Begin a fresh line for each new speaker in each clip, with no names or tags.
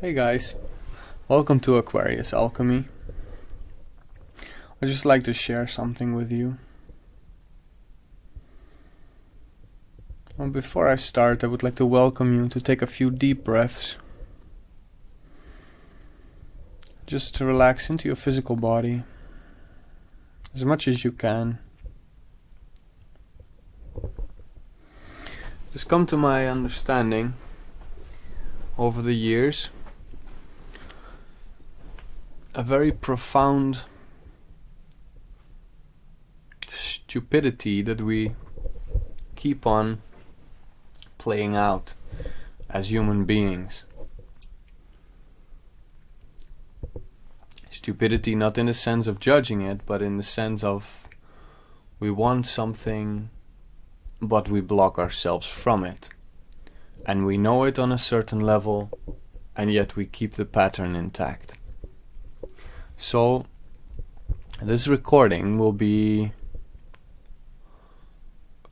Hey guys, welcome to Aquarius Alchemy. I'd just like to share something with you. Well, before I start, I would like to welcome you to take a few deep breaths. Just to relax into your physical body as much as you can. Just come to my understanding over the years. A very profound stupidity that we keep on playing out as human beings. Stupidity not in the sense of judging it, but in the sense of we want something but we block ourselves from it. And we know it on a certain level, and yet we keep the pattern intact. So, this recording will be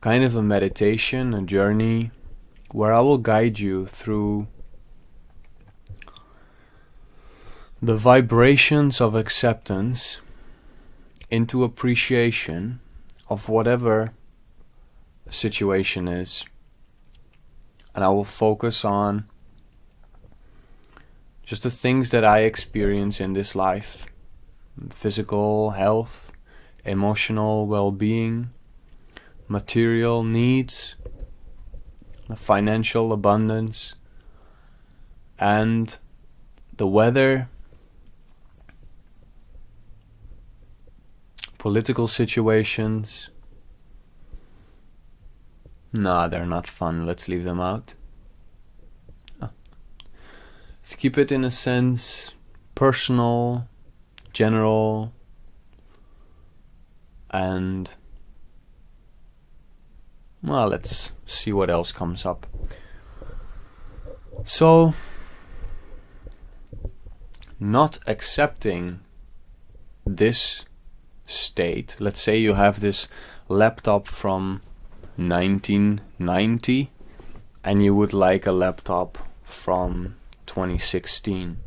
kind of a meditation, a journey, where I will guide you through the vibrations of acceptance into appreciation of whatever the situation is. And I will focus on just the things that I experience in this life. Physical health, emotional well-being, material needs, financial abundance, and the weather, political situations. Nah, they're not fun. Let's leave them out. Let's keep it in a sense personal, general, and well, let's see what else comes up. So, not accepting this state. Let's say you have this laptop from 1990 and you would like a laptop from 2016.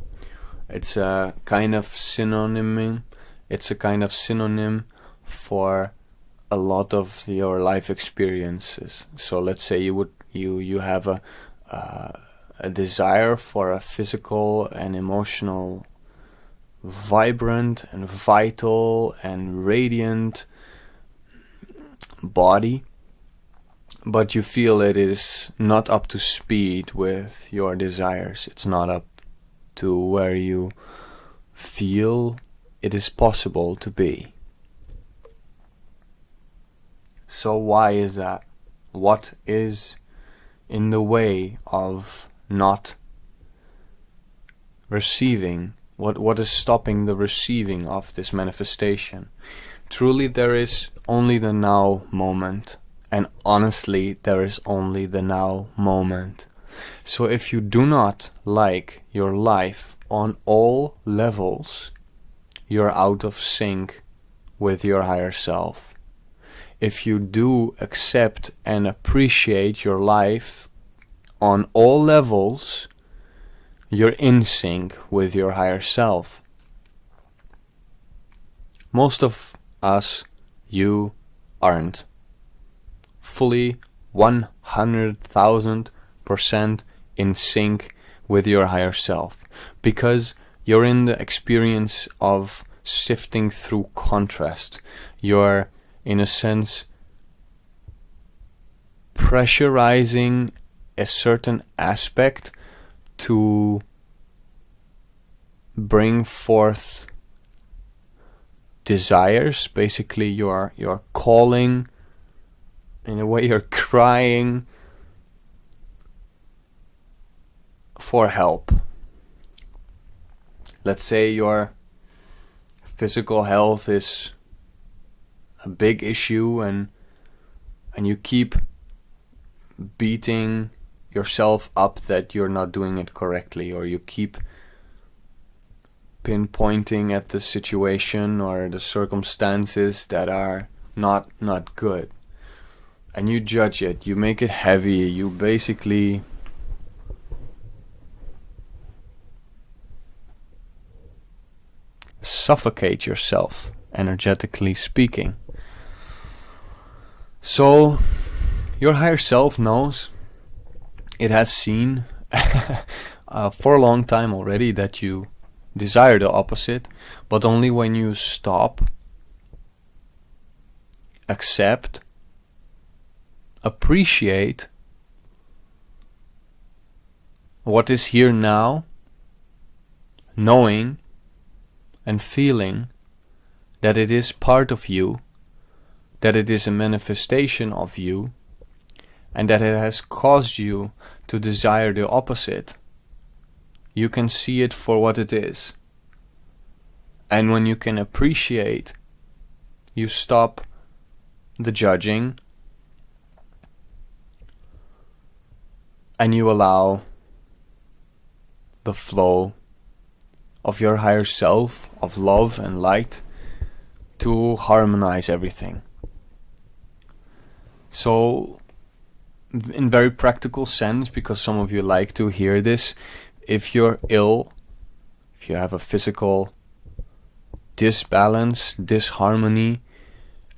It's a kind of synonym. It's a kind of synonym for a lot of your life experiences. So let's say you have a desire for a physical and emotional, vibrant and vital and radiant body, but you feel it is not up to speed with your desires. It's not up to where you feel it is possible to be. So why is that? What is in the way of not receiving? What is stopping the receiving of this manifestation? Truly, there is only the now moment. And honestly, there is only the now moment. So if you do not like your life on all levels, you're out of sync with your higher self. If you do accept and appreciate your life on all levels, you're in sync with your higher self. Most of us, you aren't fully 100,000% in sync with your higher self, because you're in the experience of sifting through contrast. You're, in a sense, pressurizing a certain aspect to bring forth desires. Basically, you're calling, in a way you're crying for help. Let's say your physical health is a big issue and you keep beating yourself up that you're not doing it correctly, or you keep pinpointing at the situation or the circumstances that are not good. And you judge it, you make it heavy, you basically suffocate yourself, energetically speaking. So your higher self knows, it has seen for a long time already that you desire the opposite, but only when you stop, accept, appreciate what is here now, knowing and feeling that it is part of you, that it is a manifestation of you, and that it has caused you to desire the opposite. You can see it for what it is. And when you can appreciate, you stop the judging and you allow the flow of your higher self, of love and light, to harmonize everything. So, in very practical sense, because some of you like to hear this, if you're ill, if you have a physical disbalance, disharmony,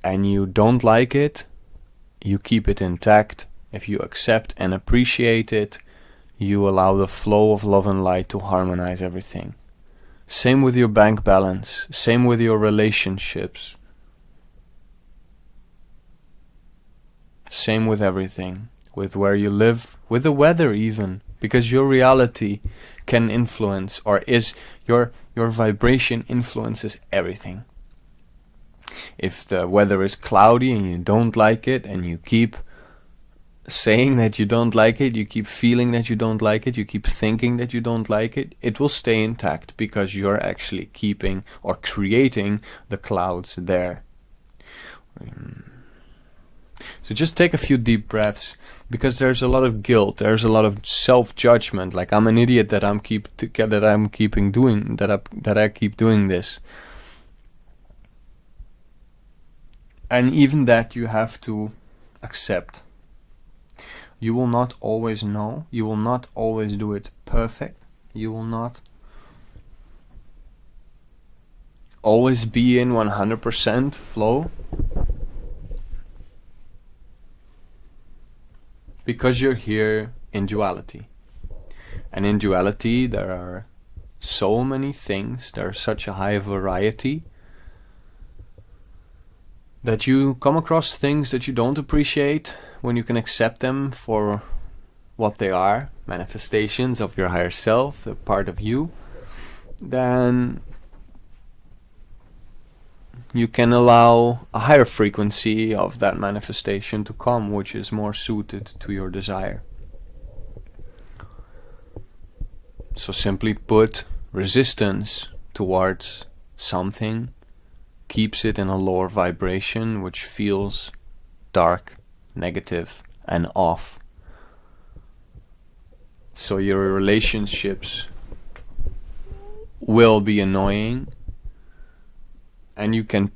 and you don't like it, you keep it intact. If you accept and appreciate it, you allow the flow of love and light to harmonize everything. Same with your bank balance, same with your relationships, same with everything, with where you live, with the weather even, because your reality can influence, or is your vibration influences everything. If the weather is cloudy and you don't like it, and you keep saying that you don't like it, you keep feeling that you don't like it, you keep thinking that you don't like it, it will stay intact because you're actually keeping or creating the clouds there. So just take a few deep breaths, because there's a lot of guilt, there's a lot of self-judgment, like I'm an idiot that I keep doing this. And even that you have to accept. You will not always know, you will not always do it perfect, you will not always be in 100% flow, because you're here in duality. And in duality there are so many things, there's such a high variety, that you come across things that you don't appreciate when you can accept them for what they are, manifestations of your higher self, a part of you, then you can allow a higher frequency of that manifestation to come, which is more suited to your desire. So simply put, resistance towards something keeps it in a lower vibration, which feels dark, negative, and off. So your relationships will be annoying, and you can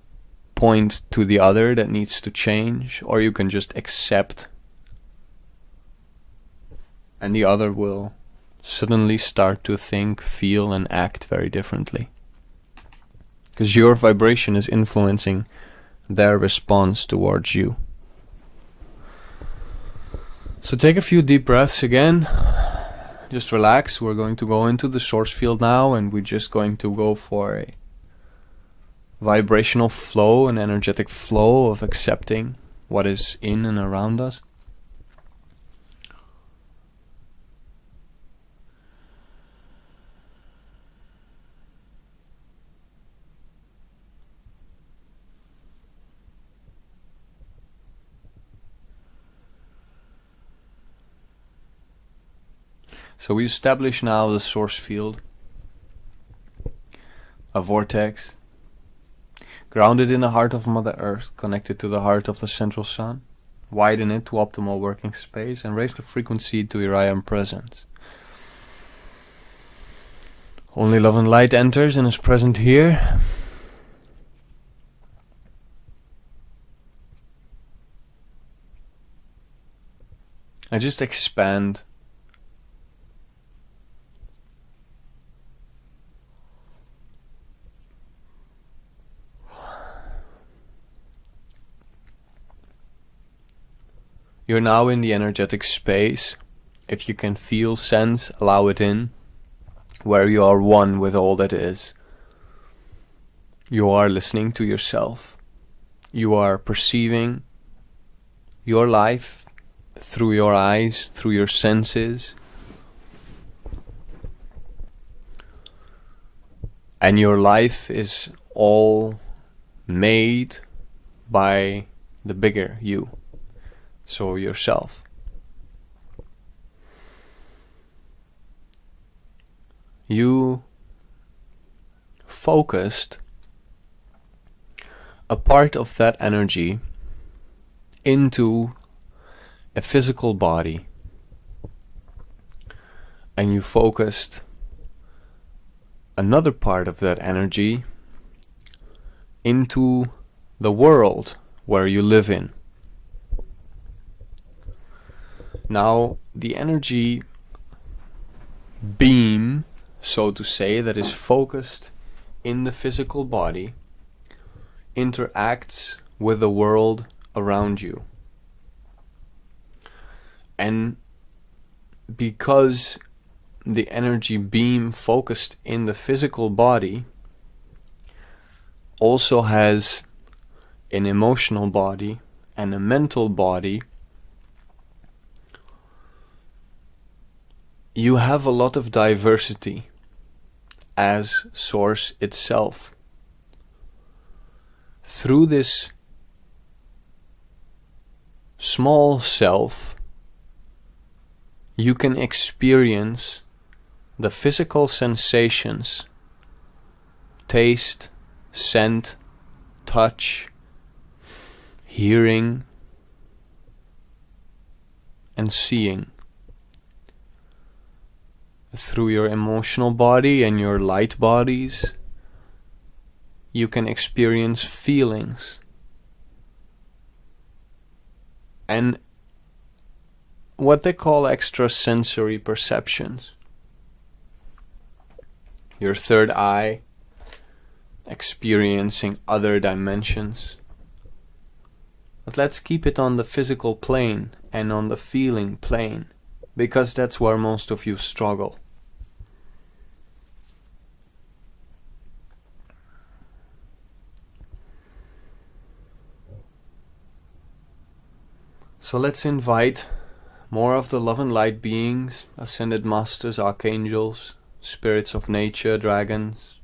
point to the other that needs to change, or you can just accept, and the other will suddenly start to think, feel, and act very differently. Because your vibration is influencing their response towards you. So take a few deep breaths again. Just relax. We're going to go into the source field now, and we're just going to go for a vibrational flow, an energetic flow of accepting what is in and around us. So we establish now the source field, a vortex, grounded in the heart of Mother Earth, connected to the heart of the central sun. Widen it to optimal working space and raise the frequency to your I Am presence. Only love and light enters and is present here. I just expand You're now in the energetic space. If you can feel, sense, allow it in, where you are one with all that is. You are listening to yourself. You are perceiving your life through your eyes, through your senses. And your life is all made by the bigger you, so yourself. You focused a part of that energy into a physical body, and you focused another part of that energy into the world where you live in. Now, the energy beam, so to say, that is focused in the physical body interacts with the world around you. And because the energy beam focused in the physical body also has an emotional body and a mental body, you have a lot of diversity as source itself. Through this small self, you can experience the physical sensations, taste, scent, touch, hearing, and seeing. Through your emotional body and your light bodies, you can experience feelings and what they call extrasensory perceptions. Your third eye experiencing other dimensions. But let's keep it on the physical plane and on the feeling plane, because that's where most of you struggle. So let's invite more of the love and light beings, ascended masters, archangels, spirits of nature, dragons,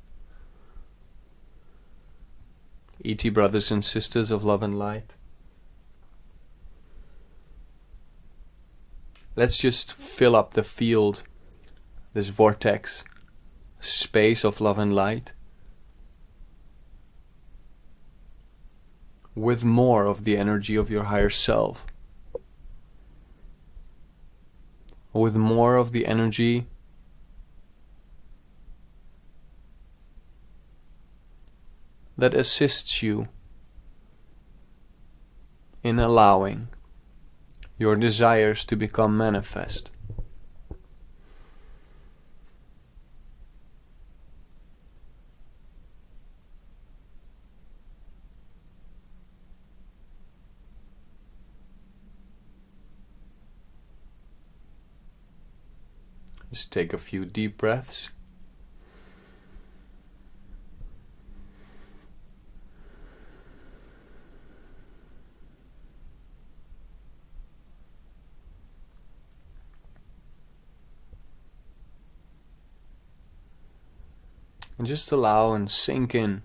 ET brothers and sisters of love and light. Let's just fill up the field, this vortex, space of love and light, with more of the energy of your higher self. With more of the energy that assists you in allowing your desires to become manifest. Just take a few deep breaths. And just allow and sink in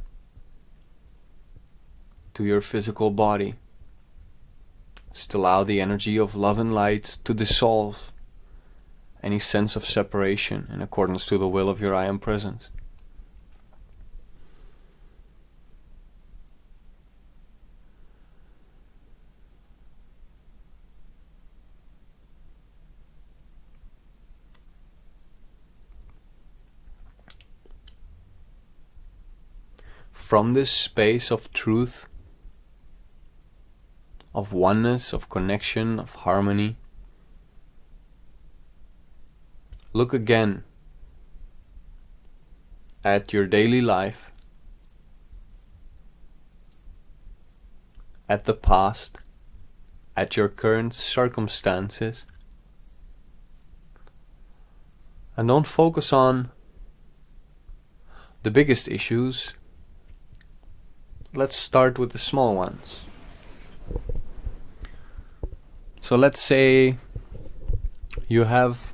to your physical body. Just allow the energy of love and light to dissolve any sense of separation in accordance to the will of your I Am Presence. From this space of truth, of oneness, of connection, of harmony, look again at your daily life, at the past, at your current circumstances. And don't focus on the biggest issues. Let's start with the small ones. So let's say you have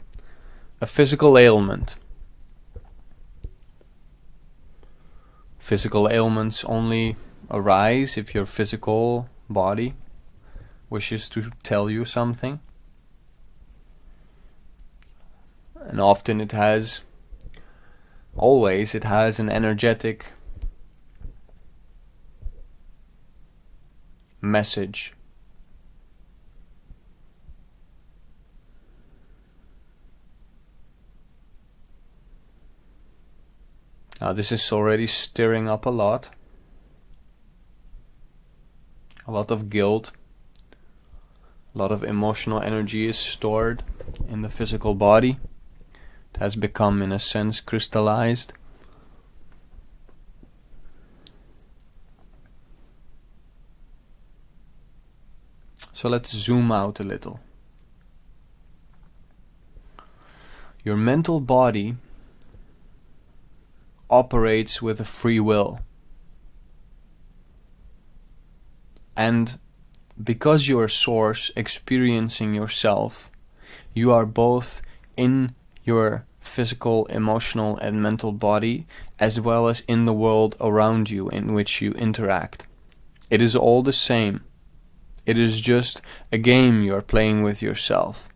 a physical ailment. Physical ailments only arise if your physical body wishes to tell you something. And often it has an energetic message. Now this is already stirring up a lot of guilt, a lot of emotional energy is stored in the physical body. It has become, in a sense, crystallized. So let's zoom out a little. Your mental body operates with a free will. And because you are source experiencing yourself, you are both in your physical, emotional and mental body, as well as in the world around you in which you interact. It is all the same. It is just a game you are playing with yourself.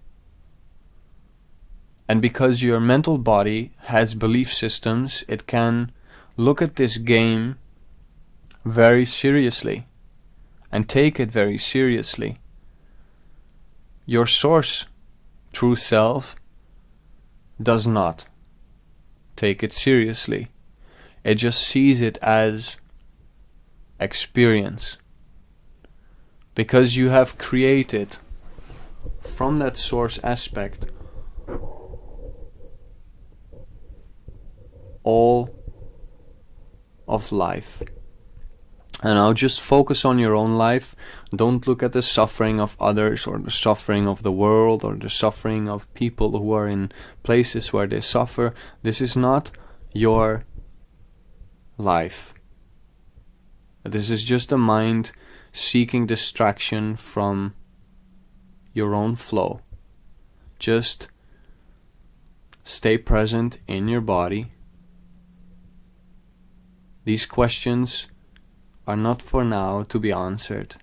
And because your mental body has belief systems, it can look at this game very seriously and take it very seriously. Your source, true self, does not take it seriously. It just sees it as experience. Because you have created from that source aspect all of life. And now just focus on your own life. Don't look at the suffering of others or the suffering of the world or the suffering of people who are in places where they suffer. This is not your life. This is just a mind seeking distraction from your own flow. Just stay present in your body. These questions are not for now to be answered.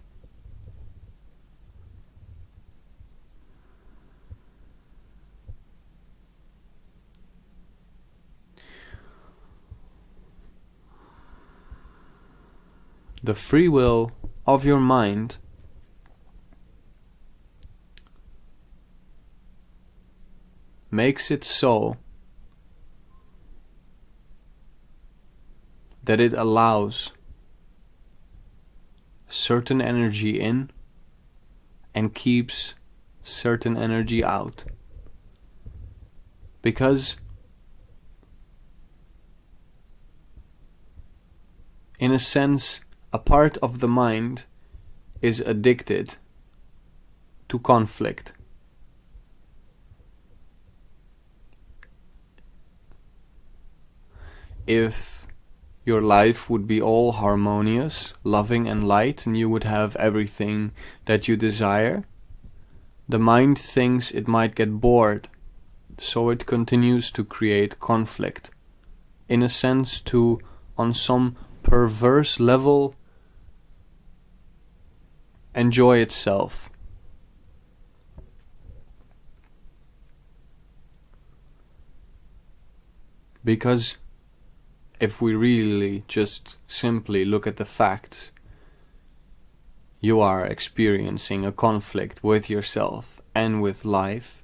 The free will of your mind makes it so that it allows certain energy in and keeps certain energy out. Because in a sense, a part of the mind is addicted to conflict. If your life would be all harmonious, loving and light, and you would have everything that you desire, the mind thinks it might get bored, so it continues to create conflict. In a sense, to, on some perverse level, enjoy itself. Because if we really just simply look at the facts, you are experiencing a conflict with yourself and with life.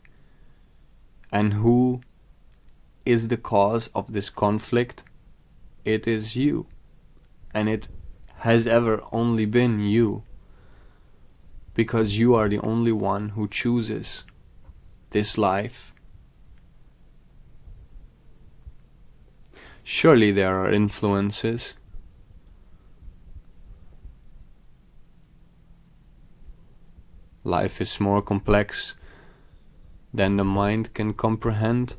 And who is the cause of this conflict? It is you. And it has ever only been you. Because you are the only one who chooses this life. Surely there are influences. Life is more complex than the mind can comprehend.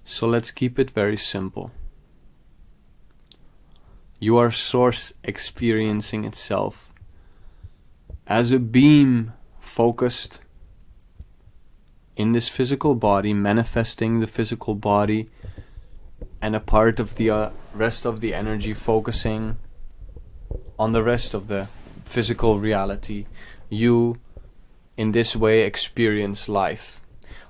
So let's keep it very simple. You are Source experiencing itself as a beam focused in this physical body, manifesting the physical body, and a part of the rest of the energy focusing on the rest of the physical reality. You, in this way, experience life.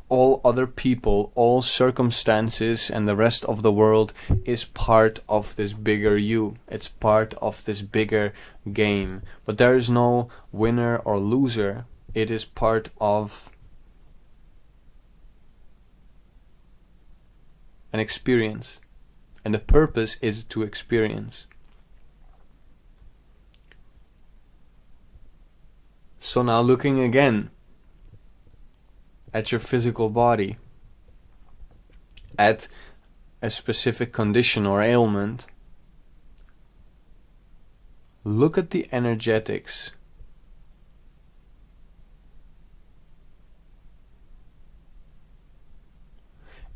All other people, all circumstances, and the rest of the world is part of this bigger you. It's part of this bigger game. But there is no winner or loser. It is part of an experience. And the purpose is to experience. So now looking again at your physical body, at a specific condition or ailment, look at the energetics.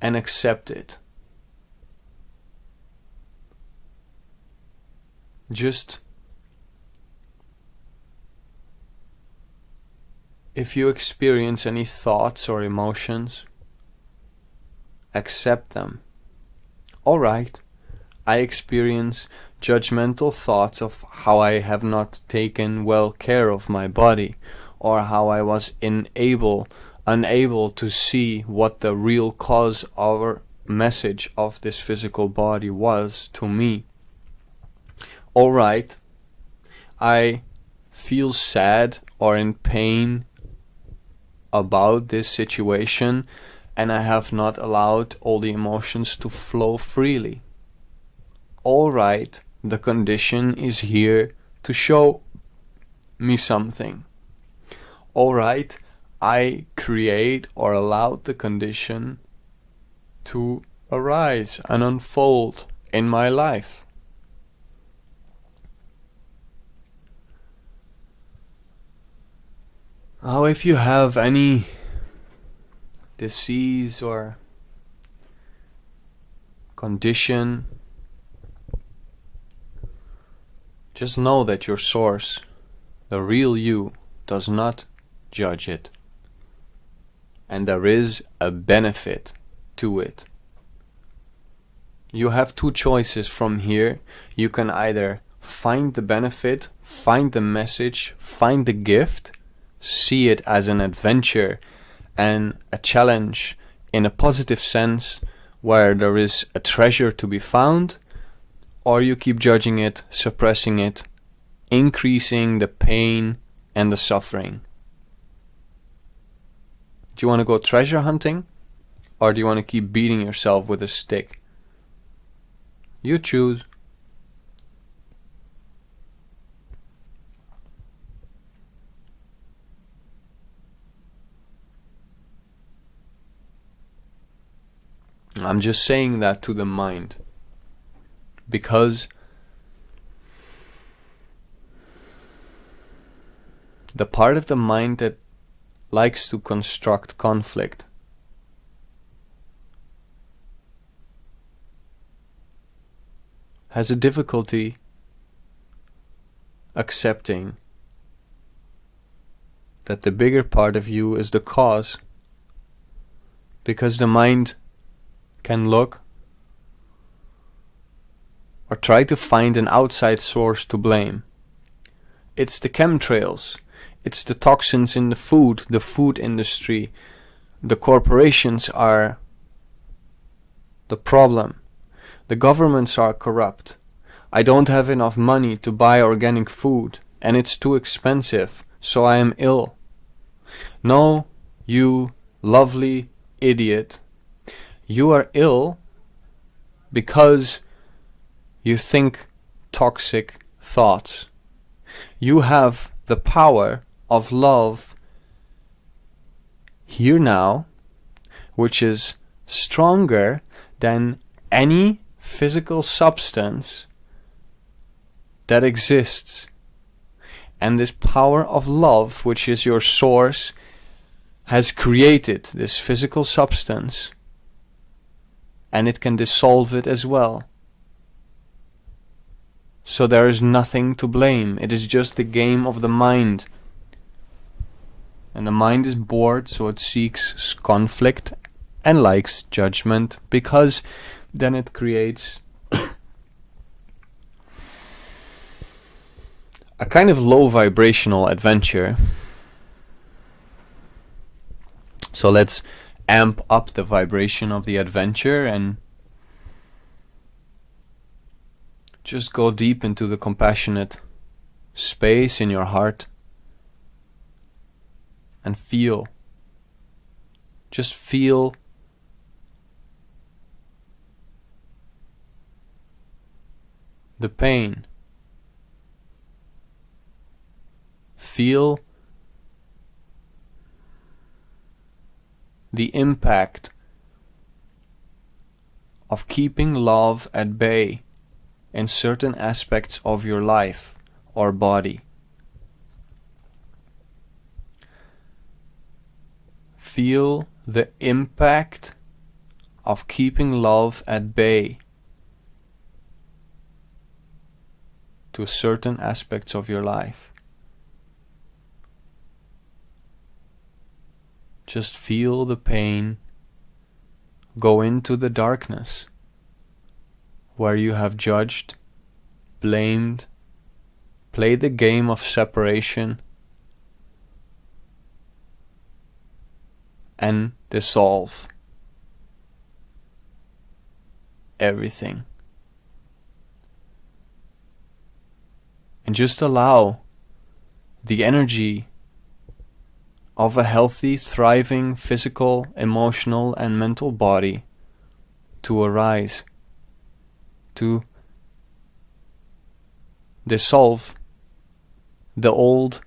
And accept it. Just if you experience any thoughts or emotions, accept them. Alright, I experience judgmental thoughts of how I have not taken well care of my body, or how I was unable to see what the real cause or message of this physical body was to me. Alright, I feel sad or in pain about this situation, and I have not allowed all the emotions to flow freely. Alright, the condition is here to show me something. Alright, I create or allowed the condition to arise and unfold in my life. Now, if you have any disease or condition, just know that your Source, the real you, does not judge it. And there is a benefit to it. You have two choices from here. You can either find the benefit, find the message, find the gift, see it as an adventure and a challenge in a positive sense where there is a treasure to be found, or you keep judging it, suppressing it, increasing the pain and the suffering. Do you want to go treasure hunting, or do you want to keep beating yourself with a stick? You choose. I'm just saying that to the mind, because the part of the mind that likes to construct conflict has a difficulty accepting that the bigger part of you is the cause, because the mind can look or try to find an outside source to blame. It's the chemtrails, it's the toxins in the food industry, the corporations are the problem, the governments are corrupt, I don't have enough money to buy organic food and it's too expensive, so I am ill. No, you lovely idiot. You are ill because you think toxic thoughts. You have the power of love here now, which is stronger than any physical substance that exists. And this power of love, which is your source, has created this physical substance, and it can dissolve it as well. So there is nothing to blame. It is just the game of the mind. And the mind is bored, so it seeks conflict and likes judgment, because then it creates a kind of low vibrational adventure. So let's amp up the vibration of the adventure and just go deep into the compassionate space in your heart and feel. Just feel the pain. Feel the impact of keeping love at bay in certain aspects of your life or body. Feel the impact of keeping love at bay to certain aspects of your life. Just feel the pain. Go into the darkness where you have judged, blamed, played the game of separation, and dissolve everything. And just allow the energy of a healthy, thriving physical, emotional, and mental body to arise, to dissolve the old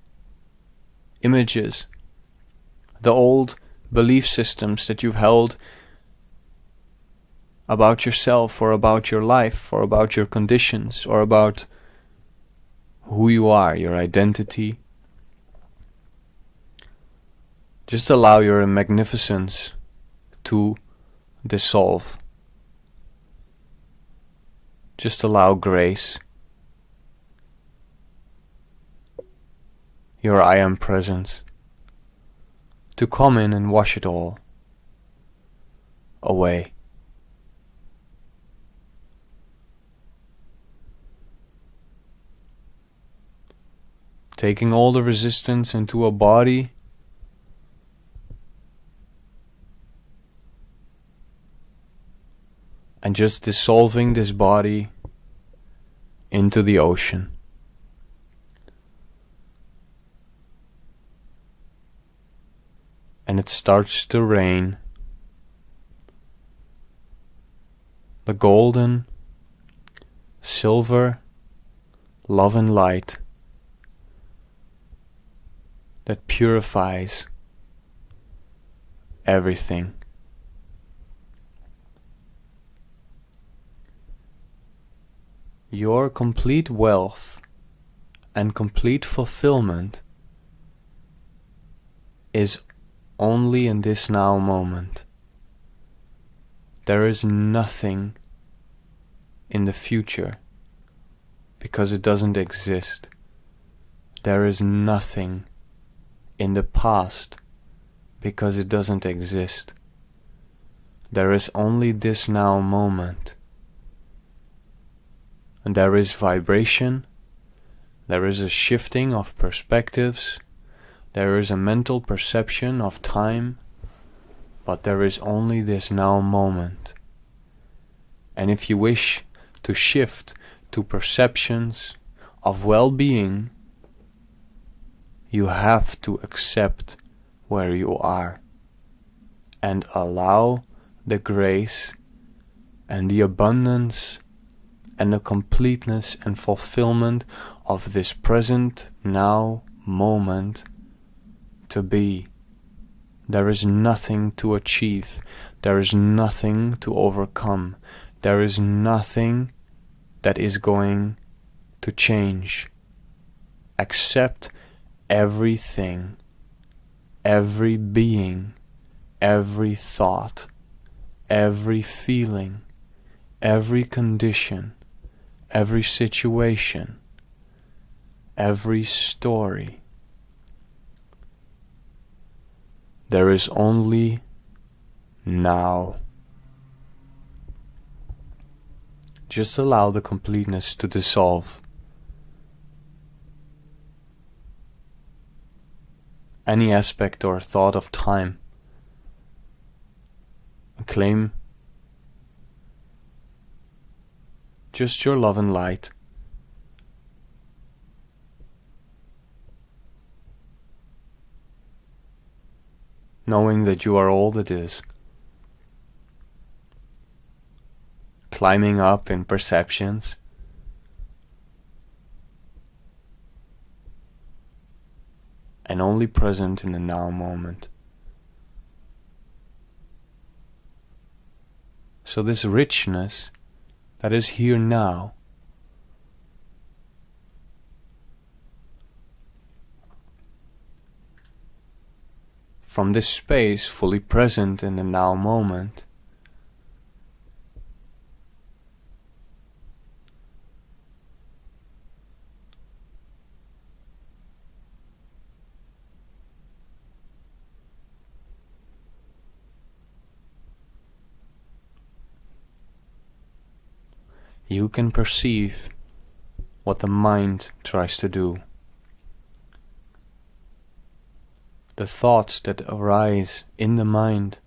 images, the old belief systems that you've held about yourself, or about your life, or about your conditions, or about who you are, your identity. Just allow your magnificence to dissolve. Just allow grace, your I am presence, to come in and wash it all away. Taking all the resistance into a body and just dissolving this body into the ocean. And it starts to rain. The golden, silver love and light that purifies everything. Your complete wealth and complete fulfillment is only in this now moment. There is nothing in the future because it doesn't exist. There is nothing in the past because it doesn't exist. There is only this now moment. And there is vibration, there is a shifting of perspectives, there is a mental perception of time, but there is only this now moment. And if you wish to shift to perceptions of well-being, you have to accept where you are and allow the grace and the abundance and the completeness and fulfillment of this present now moment to be. There is nothing to achieve. There is nothing to overcome. There is nothing that is going to change. accept everything, every being, every thought, every feeling, every condition, every situation, every story. There is only now. Just allow the completeness to dissolve. Any aspect or thought of time. And claim just your love and light. Knowing that you are all that is. Climbing up in perceptions. And only present in the now moment. So this richness that is here now from this space fully present in the now moment you can perceive what the mind tries to do. The thoughts that arise in the mind.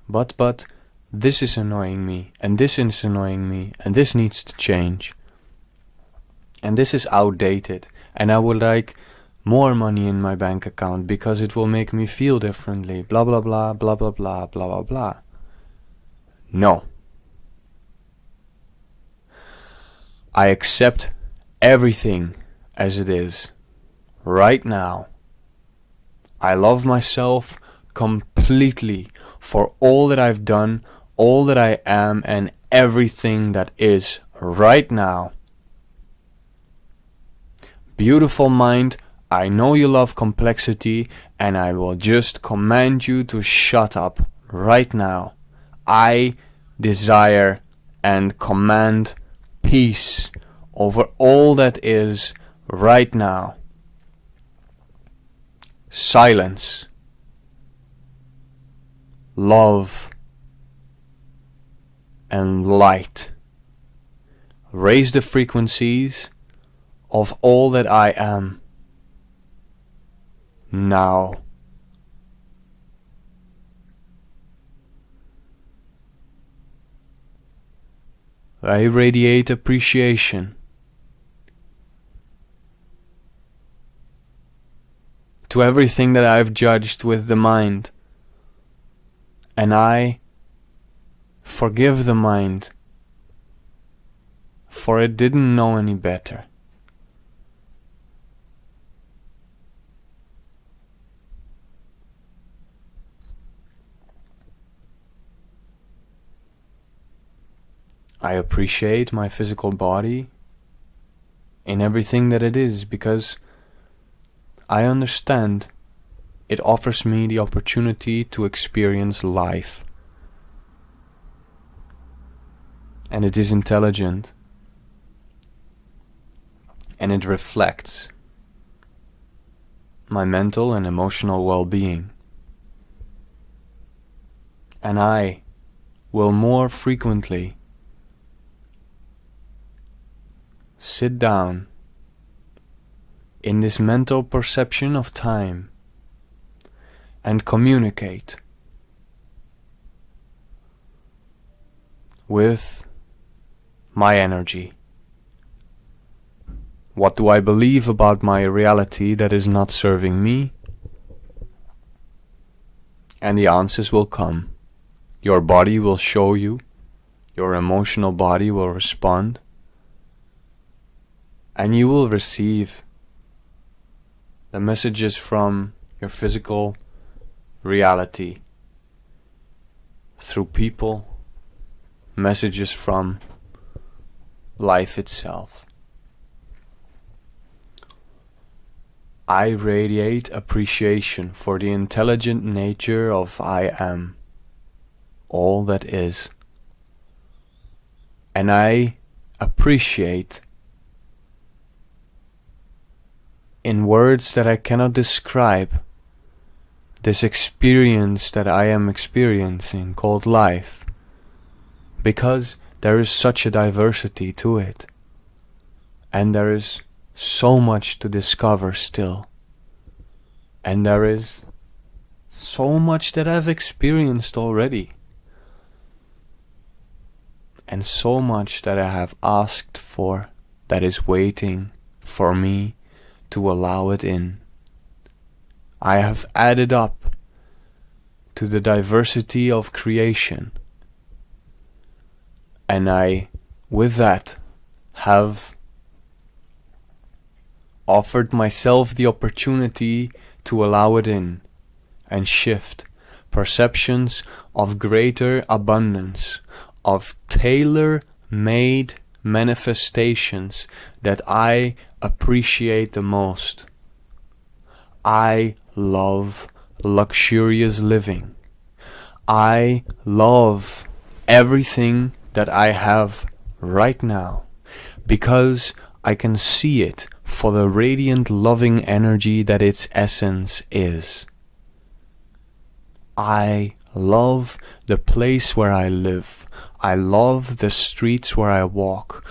But this is annoying me, and this is annoying me, and this needs to change. And this is outdated, and I would like more money in my bank account because it will make me feel differently, blah blah blah, blah blah blah, blah blah blah. No. I accept everything as it is, right now. I love myself completely for all that I've done, all that I am, and everything that is right now. Beautiful mind, I know you love complexity, and I will just command you to shut up right now. I desire and command peace over all that is right now. Silence, love, and light. Raise the frequencies of all that I am now. I radiate appreciation to everything that I've judged with the mind, and I forgive the mind, for it didn't know any better. I appreciate my physical body in everything that it is, because I understand it offers me the opportunity to experience life. And it is intelligent. And it reflects my mental and emotional well-being. And I will more frequently sit down in this mental perception of time and communicate with my energy. What do I believe about my reality that is not serving me? And the answers will come. Your body will show you, your emotional body will respond, and you will receive the messages from your physical reality through people, messages from life itself. I radiate appreciation for the intelligent nature of I am, all that is. And I appreciate, in words that I cannot describe, this experience that I am experiencing called life, because there is such a diversity to it, and there is so much to discover still, and there is so much that I've experienced already, and so much that I have asked for that is waiting for me to allow it in. I have added up to the diversity of creation, and I, with that, have offered myself the opportunity to allow it in and shift perceptions of greater abundance, of tailor-made manifestations that I appreciate the most. I love luxurious living. I love everything that I have right now because I can see it for the radiant loving energy that its essence is. I love the place where I live. I love the streets where I walk.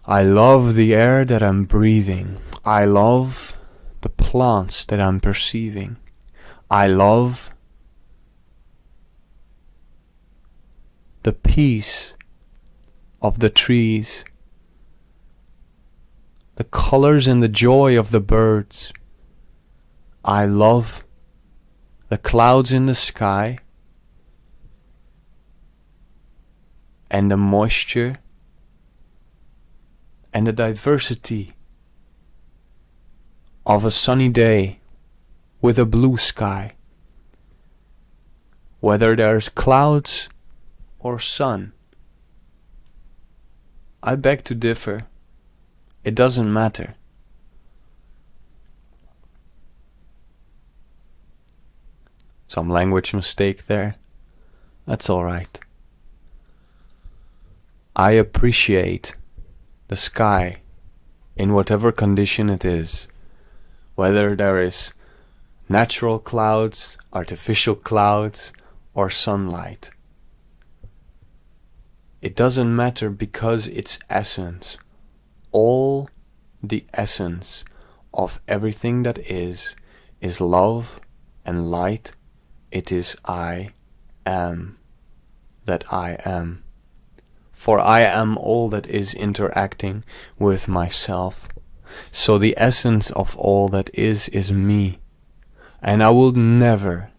I love the air that I'm breathing. I love the plants that I'm perceiving. I love the peace of the trees, the colors and the joy of the birds. I love the clouds in the sky and the moisture and the diversity of a sunny day with a blue sky. Whether there's clouds or sun, I beg to differ. It doesn't matter. Some language mistake there. That's alright. I appreciate the sky in whatever condition it is. Whether there is natural clouds, artificial clouds, or sunlight. It doesn't matter because its essence, all the essence of everything that is love and light. It is I am that I am. For I am all that is interacting with myself. So the essence of all that is me. And I will never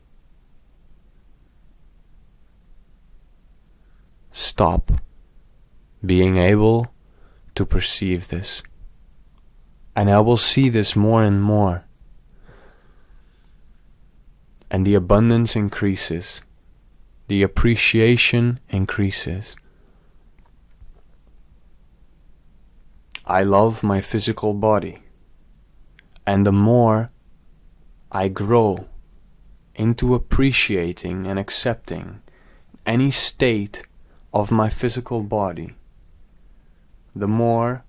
stop being able to perceive this. And I will see this more and more. And the abundance increases. The appreciation increases. I love my physical body. And the more I grow into appreciating and accepting any state of my physical body, the more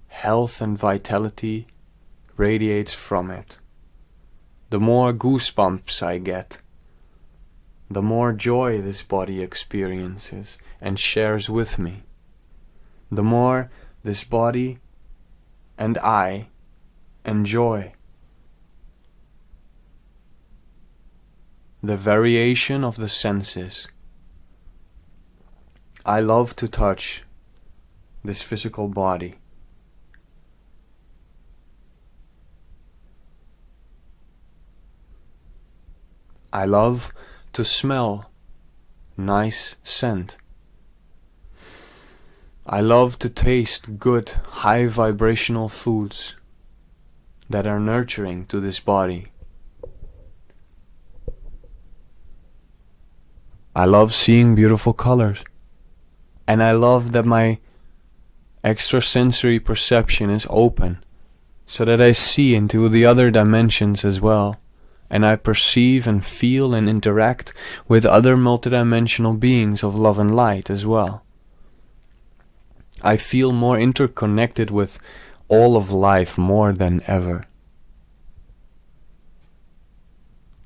health and vitality radiates from it. The more goosebumps I get, the more joy this body experiences and shares with me. The more this body and I enjoy the variation of the senses. I love to touch this physical body. I love to smell nice scent. I love to taste good, high vibrational foods that are nurturing to this body. I love seeing beautiful colors. And I love that my extrasensory perception is open, so that I see into the other dimensions as well, and I perceive and feel and interact with other multidimensional beings of love and light as well. I feel more interconnected with all of life more than ever.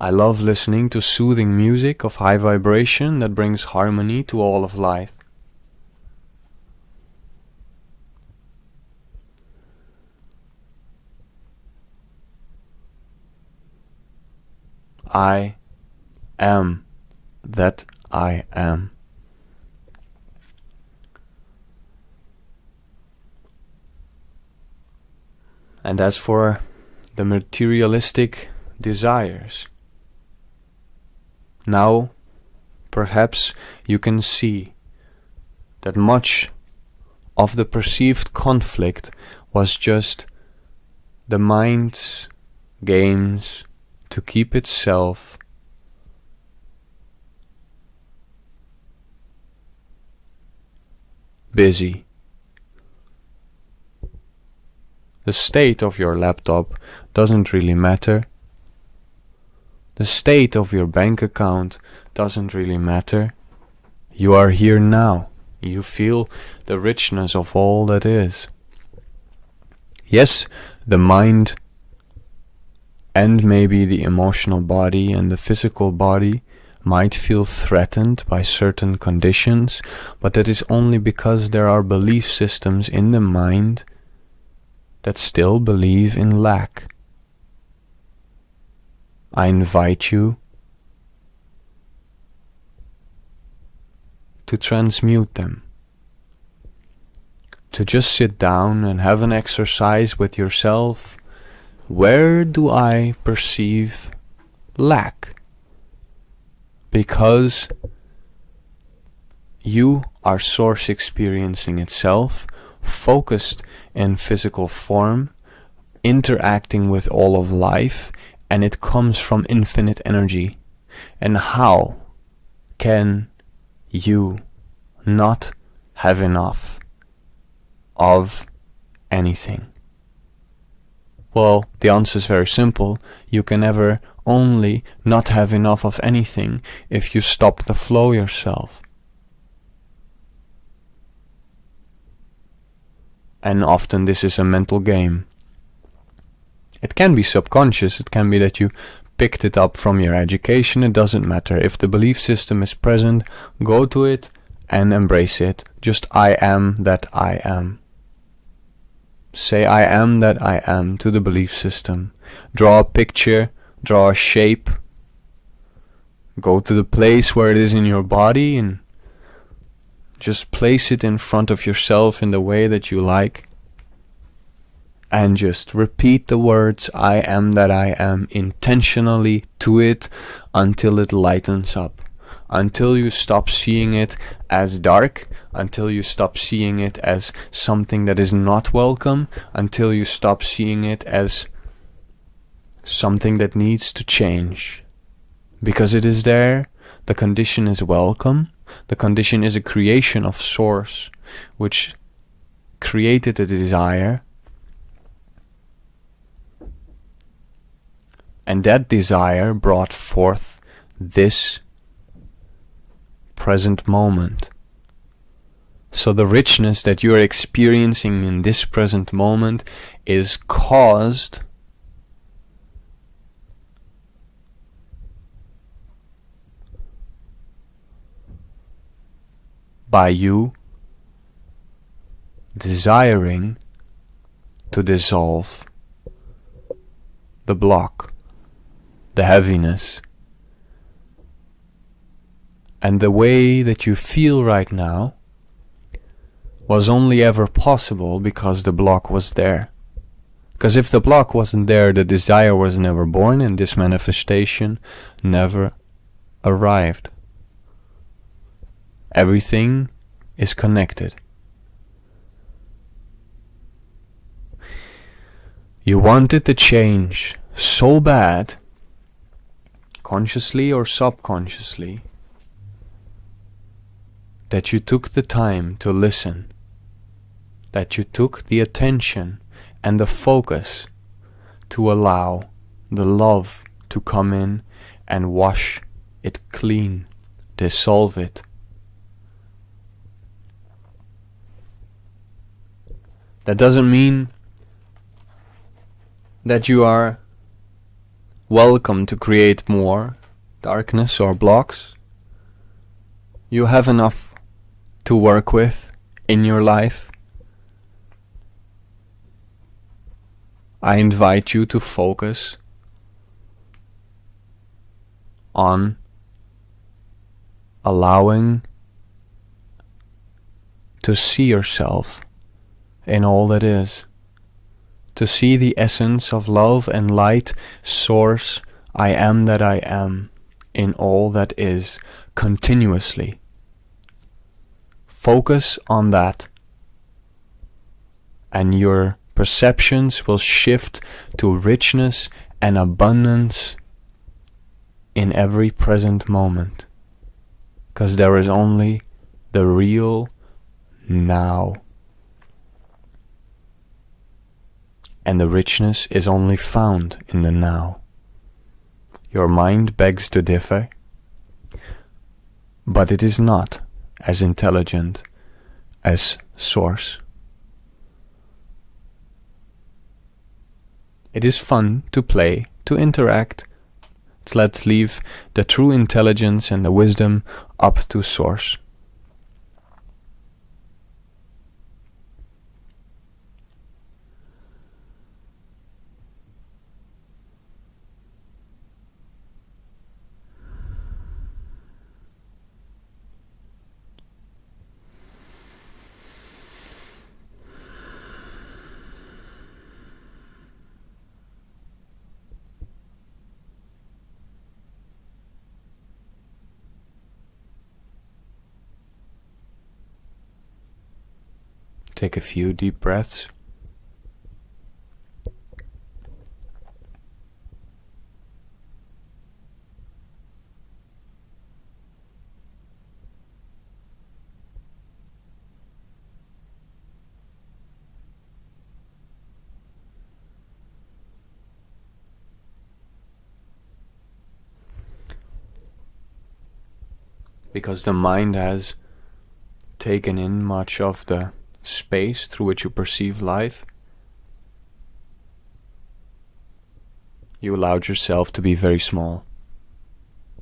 I love listening to soothing music of high vibration that brings harmony to all of life. I am that I am. And as for the materialistic desires, now perhaps you can see that much of the perceived conflict was just the mind's games to keep itself busy. The state of your laptop doesn't really matter. The state of your bank account doesn't really matter. You are here now. You feel the richness of all that is. Yes, the mind and maybe the emotional body and the physical body might feel threatened by certain conditions, but that is only because there are belief systems in the mind that still believe in lack. I invite you to transmute them, to just sit down and have an exercise with yourself. Where do I perceive lack? Because you are source experiencing itself, focused in physical form, interacting with all of life, and it comes from infinite energy. And how can you not have enough of anything? Well, the answer is very simple. You can never only not have enough of anything if you stop the flow yourself. And often this is a mental game. It can be subconscious, it can be that you picked it up from your education, it doesn't matter. If the belief system is present, go to it and embrace it. Just I am that I am. Say I am that I am to the belief system. Draw a picture, draw a shape. Go to the place where it is in your body and just place it in front of yourself in the way that you like. And just repeat the words I am that I am intentionally to it until it lightens up. Until you stop seeing it as dark, until you stop seeing it as something that is not welcome, until you stop seeing it as something that needs to change. Because it is there, the condition is welcome, the condition is a creation of Source, which created a desire, and that desire brought forth this present moment. So the richness that you are experiencing in this present moment is caused by you desiring to dissolve the block, the heaviness. And the way that you feel right now was only ever possible because the block was there. Because if the block wasn't there, the desire was never born and this manifestation never arrived. Everything is connected. You wanted to change so bad, consciously or subconsciously, that you took the time to listen, that you took the attention and the focus to allow the love to come in and wash it clean, dissolve it. That doesn't mean that you are welcome to create more darkness or blocks. You have enough to work with in your life. I invite you to focus on allowing to see yourself in all that is, to see the essence of love and light, source, I am that I am, in all that is, continuously. Focus on that, and your perceptions will shift to richness and abundance in every present moment, because there is only the real now, and the richness is only found in the now. Your mind begs to differ, but it is not as intelligent as Source. It is fun to play, to interact. Let's leave the true intelligence and the wisdom up to Source. Take a few deep breaths. Because the mind has taken in much of the space through which you perceive life, you allowed yourself to be very small,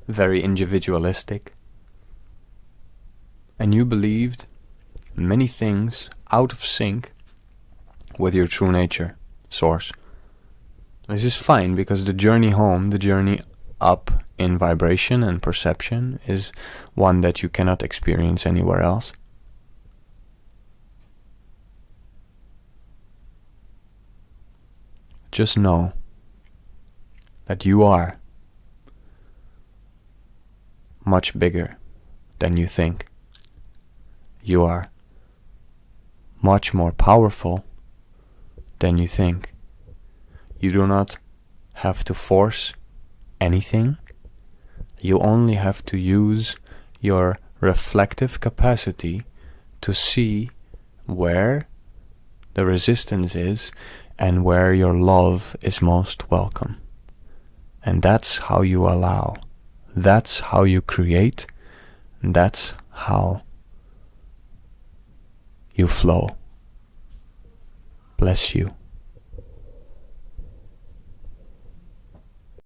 very individualistic, and you believed many things out of sync with your true nature, Source. This is fine, because the journey home, the journey up in vibration and perception, is one that you cannot experience anywhere else. Just know that you are much bigger than you think. You are much more powerful than you think. You do not have to force anything. You only have to use your reflective capacity to see where the resistance is and where your love is most welcome. And that's how you allow. That's how you create. That's how you flow. Bless you.